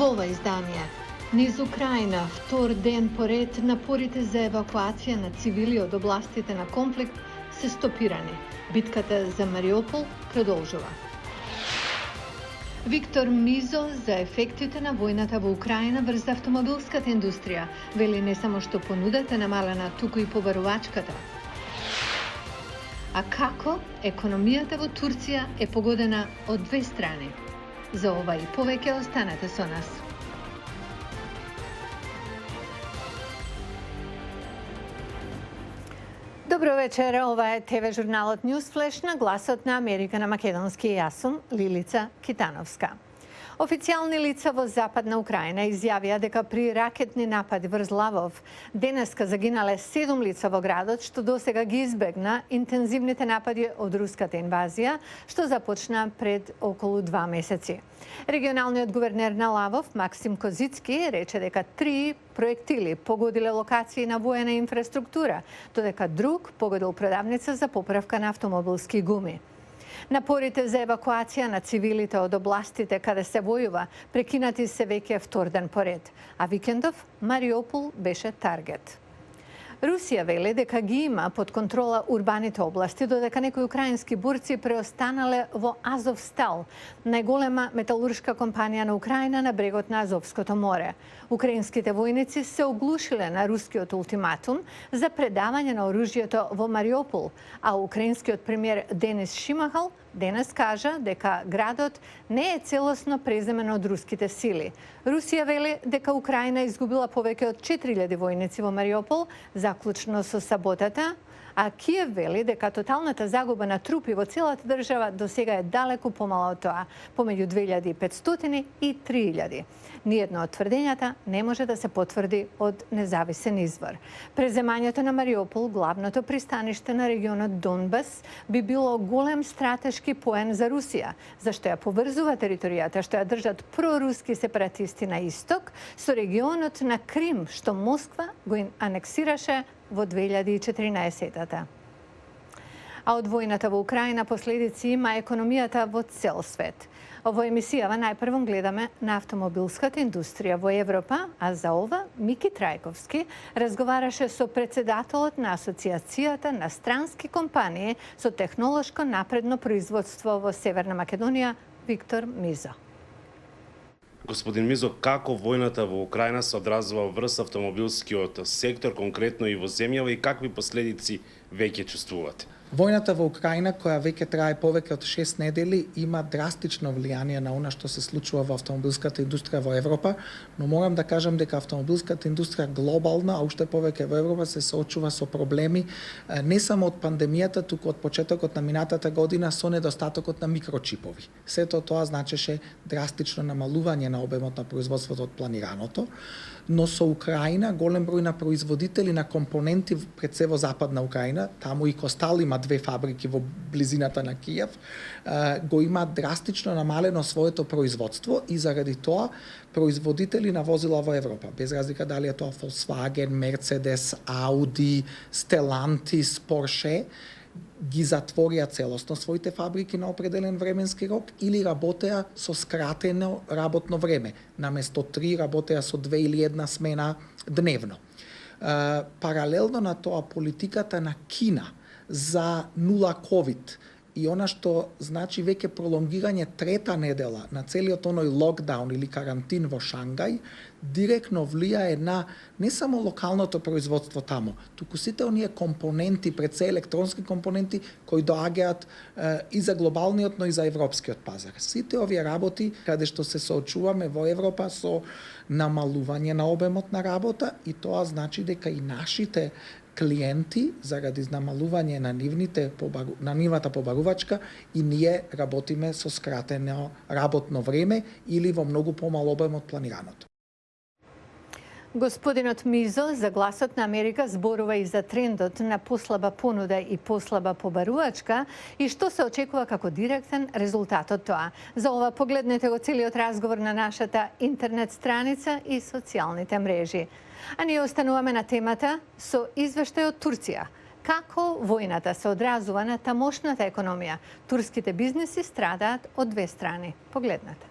Во ова издание, низ Украина, втор ден поред напорите за евакуација на цивили од областите на конфликт се стопирани. Битката за Мариупол продолжува. Виктор Мизо за ефектите на војната во Украина врз автомобилската индустрија вели не само што понудата намалена, туку и побарувачката. А како економијата во Турција е погодена од две страни? За ова и повеќе останете со нас. Добро вечер, ова е ТВ журналот Newsflash на гласот на Америка на македонски. Јас сум Лилица Китановска. Официјални лица во Западна Украина изјавија дека при ракетни напади врз Лавов денеска загинале 7 лица во градот, што досега ги избегна интензивните напади од руската инвазија, што започна пред околу 2 месеци. Регионалниот гувернер на Лавов, Максим Козицки, рече дека 3 проектили погодиле локации на воена инфраструктура, додека друг погодил продавница за поправка на автомобилски гуми. Напорите за евакуација на цивилите од областите каде се војува прекинати се веќе втор ден поред, а викендов Мариупол беше таргет. Русија вели дека ги има под контрола урбаните области, додека некои украински борци преостанале во Азовстал, најголема металуршка компанија на Украина на брегот на Азовското море. Украинските војници се оглушиле на рускиот ултиматум за предавање на оружјето во Мариупол, а украинскиот премиер Денис Шимахал денес кажа дека градот не е целосно преземен од руските сили. Русија вели дека Украина изгубила повеќе од 4000 војници во Мариупол, заклучно со саботата, а Киев вели дека тоталната загуба на трупи во целата држава до сега е далеку помала од тоа, помеѓу 2500 и 3000. Ниедно од тврдењата не може да се потврди од независен извор. Преземањето на Мариупол, главното пристаниште на регионот Донбас, би било голем стратешки поен за Русија, зашто ја поврзува територијата што ја држат проруски сепаратисти на исток со регионот на Крим, што Москва го анексираше во 2014-та. А од војната во Украина последици има економијата во цел свет. Во емисијава најпрво гледаме на автомобилската индустрија во Европа, а за ова Мики Трајковски разговараше со председателот на Асоциацијата на странски компании со технолошко напредно производство во Северна Македонија, Виктор Мизо. Господин Мизо, како војната во Украина се одразува врз автомобилскиот сектор, конкретно и во земјава, и какви последици веќе чувствувате? Војната во Украина, која веќе трае повеќе од 6 недели, има драстично влијание на она што се случува во автомобилската индустрија во Европа, но морам да кажам дека автомобилската индустрија глобална, а уште повеќе во Европа, се соочува со проблеми не само од пандемијата, туку од почетокот на минатата година со недостатокот на микрочипови. Сето тоа значеше драстично намалување на обемот на производството од планираното, но со Украина голем број на производители на компоненти пред се во Западна Украина, таму и Костал има 2 фабрики во близината на Киев, го има драстично намалено своето производство и заради тоа производители на возила во Европа, без разлика дали е тоа Volkswagen, Mercedes, Audi, Stellantis, Porsche, ги затворија целосно своите фабрики на определен временски рок или работеа со скратено работно време. Наместо 3 работеа со 2 или 1 смена дневно. Паралелно на тоа, политиката на Кина за нула ковид и она што значи веќе пролонгирање трета недела на целиот оној локдаун или карантин во Шангај, директно влијае на не само локалното производство таму, туку сите оние компоненти, пред се електронски компоненти, кои доаѓаат и за глобалниот, но и за европскиот пазар. Сите овие работи, каде што се соочуваме во Европа со намалување на обемот на работа, и тоа значи дека и нашите клиенти, заради намалување на нивната побарувачка, и ние работиме со скратено работно време или во многу помал обем од планираното. Господинот Мизо за гласот на Америка зборува и за трендот на послаба понуда и послаба побарувачка и што се очекува како директен резултат од тоа. За ова погледнете го целиот разговор на нашата интернет страница и социјалните мрежи. А ние остануваме на темата со извештај од Турција. Како војната се одразува на тамошната економија? Турските бизнеси страдаат од две страни. Погледнете.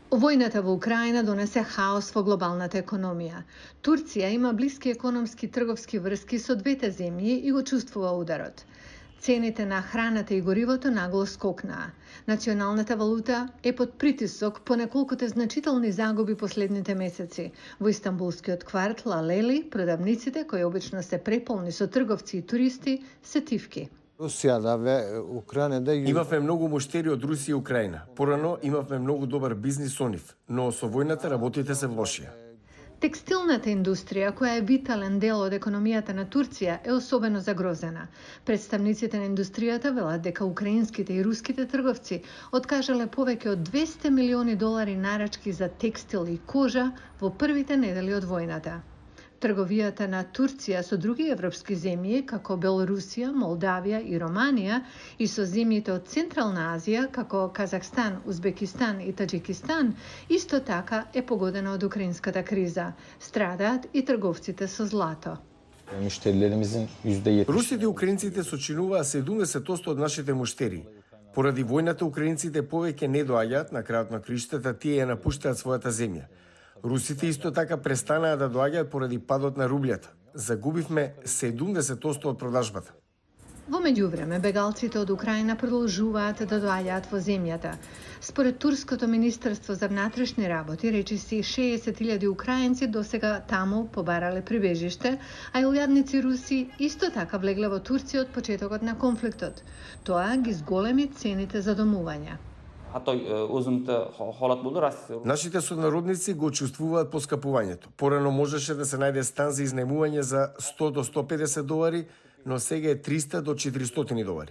Војната во Украина донесе хаос во глобалната економија. Турција има блиски економски и трговски врски со двете земји и го чувствува ударот. Цените на храната и горивото нагло скокнаа. Националната валута е под притисок по неколкуте значителни загуби последните месеци. Во Истанбулскиот кварт Лалели, продавниците, кои обично се преполни со трговци и туристи, се тивки. Имавме многу муштери од Русија и Украина. Порано имавме многу добар бизнис со нив, но со војната работите се влошија. Текстилната индустрија, која е витален дел од економијата на Турција, е особено загрозена. Представниците на индустријата велат дека украинските и руските трговци откажале повеќе од $200 милиони нарачки за текстил и кожа во првите недели од војната. Трговијата на Турција со други европски земји, како Белорусија, Молдавија и Романија, и со земјите од Централна Азија, како Казахстан, Узбекистан и Таџикистан, исто така е погодена од украинската криза. Страдаат и трговците со злато. Русите и украинците сочинуваа 70% од нашите муштери. Поради војната украинците повеќе не доаѓаат, на крајот на криштата тие ја напуштаат својата земја. Русите исто така престанаа да доаѓаат поради падот на рублјата. Загубивме 70% од продажбата. Во меѓувреме, бегалците од Украина продолжуваат да доаѓаат во земјата. Според Турското министерство за внатрешни работи, речиси 60.000 украинци досега таму побарале прибежиште, а илјадници руси исто така влегле во Турција од почетокот на конфликтот. Тоа ги зголеми цените за домување. Нашите соднародници го чувствуваат поскапувањето. Порано можеше да се најде стан за изнајмување за $100 до $150, но сега е $300 до $400.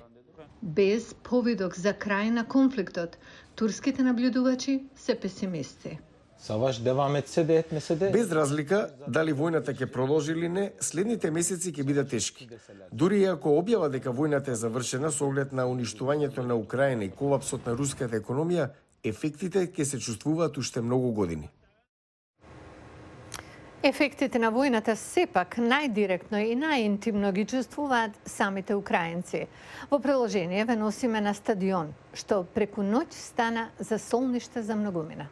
Без повидок за крај на конфликтот, турските наблюдувачи се песимисти. Без разлика дали војната ќе продолжи или не, следните месеци ќе бидат тешки. Дури и ако објава дека војната е завршена со оглед на уништувањето на Украина и колапсот на руската економија, ефектите ќе се чувствуваат уште многу години. Ефектите на војната сепак најдиректно и најинтимно ги чувствуваат самите украинци. Во приложение ве носиме на стадион, што преку ноќ стана за солниште за многумина.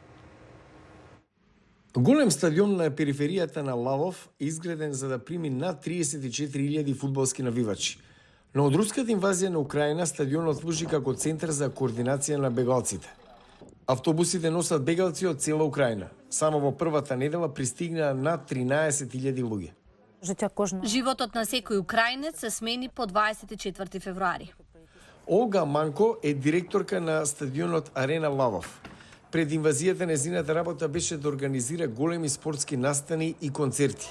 Голем стадион на периферијата на Лавов е изграден за да прими над 34.000 фудбалски навивачи. Но од руската инвазија на Украина стадионот служи како центар за координација на бегалците. Автобусите носат бегалци од цела Украина. Само во првата недела пристигнаа над 13.000 луѓе. Животот на секој украинец се смени по 24 февруари. Олга Манко е директорка на стадионот Арена Лавов. Пред инвазијата нејзината работа беше да организира големи спортски настани и концерти.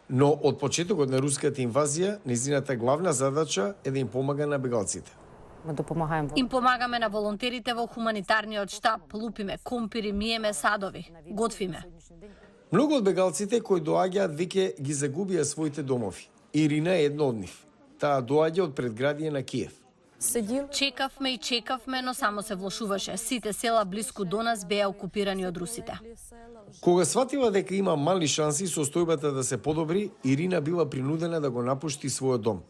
Но од почетокот на руската инвазија, нејзината главна задача е да им помага на бегалците. Им помагаме на волонтерите во хуманитарниот штаб, лупиме компири, миеме садови, готвиме. Многу од бегалците кои доаѓаат веќе ги загубија своите домови. Ирина е едно од нив. Таа доаѓа од предградие на Киев. Чекавме, но само се влошуваше. Сите села блиску до нас беа окупирани од русите. Кога сватила дека има мали шанси состојбата да се подобри, Ирина била принудена да го напушти својот дом.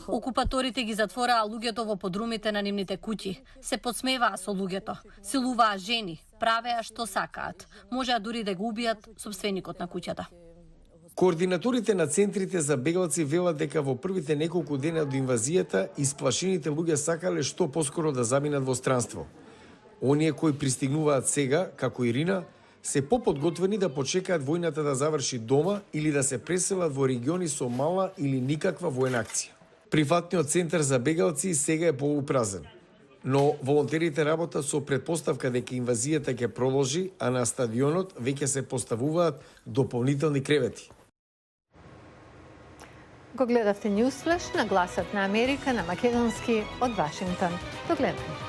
Окупаторите ги затвораа луѓето во подрумите на нивните куќи. Се подсмеваа со луѓето, силуваа жени, правеа што сакаат. Можеа дури да го убијат сопственикот на куќата. Координаторите на центрите за бегалци велат дека во првите неколку дена од инвазијата исплашените луѓе сакале што поскоро да заминат во странство. Оние кои пристигнуваат сега, како Ирина, се поподготвени да почекаат војната да заврши дома или да се преселат во региони со мала или никаква војна акција. Приватниот центар за бегалци сега е полупразен. Но волонтерите работат со предпоставка дека инвазијата ќе продолжи, а на стадионот веќе се поставуваат дополнителни кревети. Го гледавте Newsflash на Гласот на Америка на македонски од Вашингтон. До гледање.